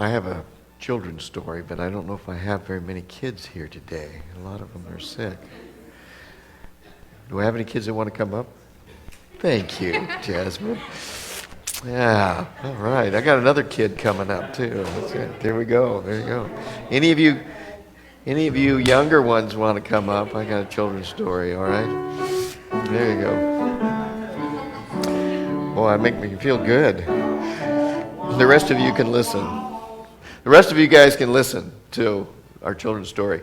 I have a children's story, but I don't know if I have very many kids here today. A lot of them are sick. Do I have any kids that want to come up? Thank you, Jasmine. Yeah, all right. I got another kid coming up too. That's it. There we go. There you go. Any of you younger ones want to come up? I got a children's story. All right. There you go. Boy, it makes me feel good. The rest of you can listen. The rest of you guys can listen to our children's story.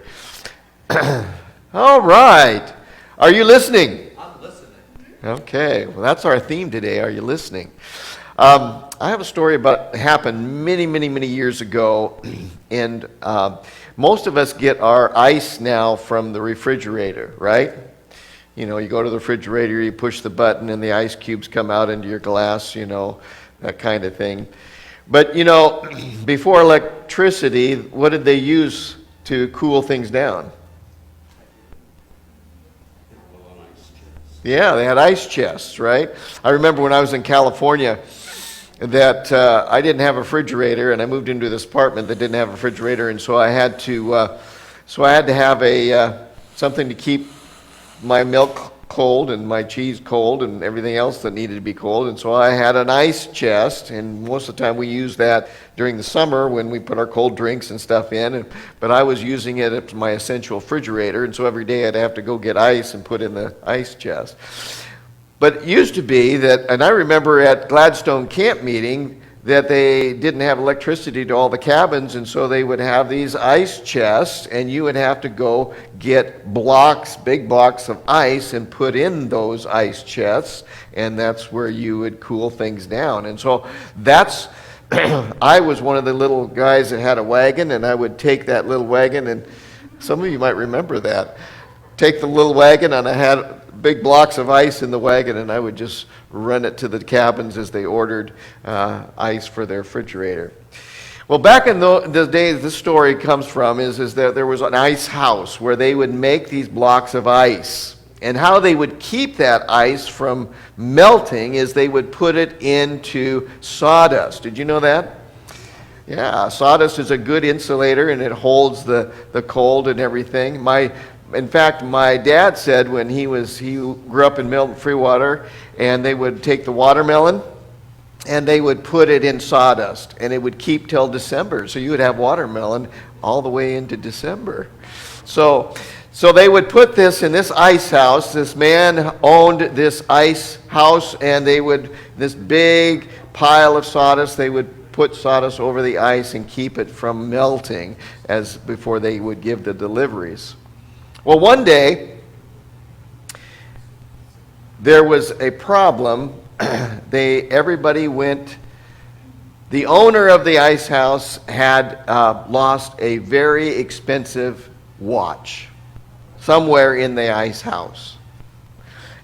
All right. Are you listening? I'm listening. Okay. Well, that's our theme today. Are you listening? I have a story about happened many years ago, and most of us get our ice now from the refrigerator, right? You know, you go to the refrigerator, you push the button, and the ice cubes come out into your glass, you know, that kind of thing. But, you know, before electricity, what did they use to cool things down? Yeah, they had ice chests, right? I remember when I was in California that I didn't have a refrigerator, and I moved into this apartment that didn't have a refrigerator, and so I had to have a something to keep my milk cold and my cheese cold and everything else that needed to be cold, and so I had an ice chest, and most of the time we used that during the summer when we put our cold drinks and stuff in, but I was using it as my essential refrigerator, and so every day I'd have to go get ice and put in the ice chest. But it used to be that, and I remember at Gladstone camp meeting, that they didn't have electricity to all the cabins, and so they would have these ice chests, and you would have to go get big blocks of ice and put in those ice chests, and that's where you would cool things down. And so that's, I was one of the little guys that had a wagon, and I would take that little wagon, and some of you might remember that. Take the little wagon, and I had big blocks of ice in the wagon, and I would just run it to the cabins as they ordered ice for their refrigerator. Well, back in the days this story comes from is that there was an ice house where they would make these blocks of ice. And how they would keep that ice from melting is they would put it into sawdust. Did you know that? Yeah, sawdust is a good insulator, and it holds the cold and everything. In fact, my dad said when he grew up in Milton Freewater, and they would take the watermelon and they would put it in sawdust, and it would keep till December. So you would have watermelon all the way into December. So they would put this in this ice house. This man owned this ice house, and this big pile of sawdust, they would put sawdust over the ice and keep it from melting before they would give the deliveries. Well, one day, there was a problem. Everybody went. The owner of the ice house had lost a very expensive watch somewhere in the ice house.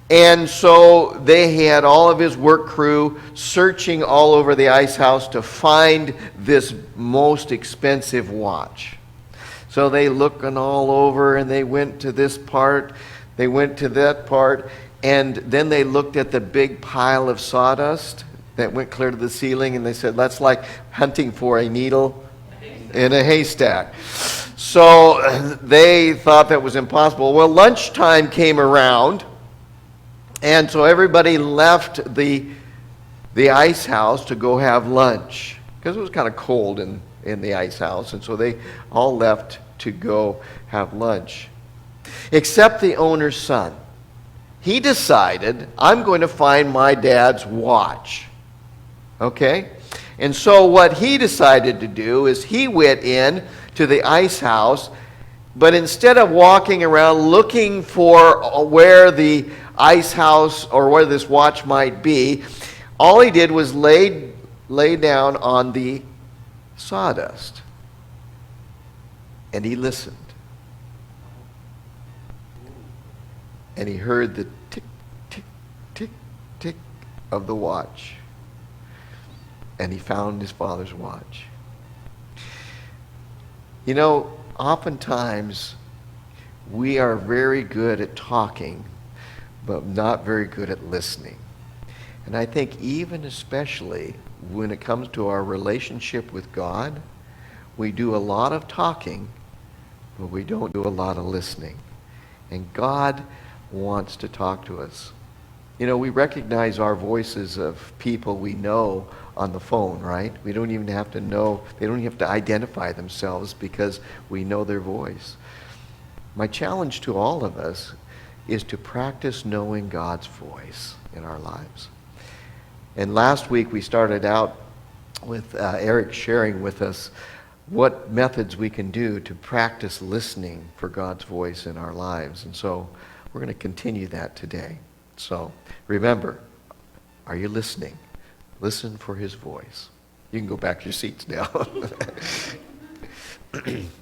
And so they had all of his work crew searching all over the ice house to find this most expensive watch. So they looking all over, and they went to this part, they went to that part, and then they looked at the big pile of sawdust that went clear to the ceiling, and they said, that's like hunting for a needle in a haystack. So they thought that was impossible. Well, lunchtime came around, and so everybody left the ice house to go have lunch, because it was kind of cold in the ice house, and so they all left to go have lunch. Except the owner's son. He decided, I'm going to find my dad's watch. Okay? And so what he decided to do is he went in to the ice house, but instead of walking around looking for where the ice house or where this watch might be, all he did was lay down on the sawdust. And he listened. And he heard the tick, tick, tick, tick of the watch. And he found his father's watch. You know, oftentimes we are very good at talking, but not very good at listening. And I think even especially when it comes to our relationship with God, we do a lot of talking, but we don't do a lot of listening. And God wants to talk to us. You know, we recognize our voices of people we know on the phone, right? We don't even have to know, they don't even have to identify themselves because we know their voice. My challenge to all of us is to practice knowing God's voice in our lives. And last week we started out with Eric sharing with us what methods we can do to practice listening for God's voice in our lives. And so we're going to continue that today. So remember, are you listening? Listen for his voice. You can go back to your seats now.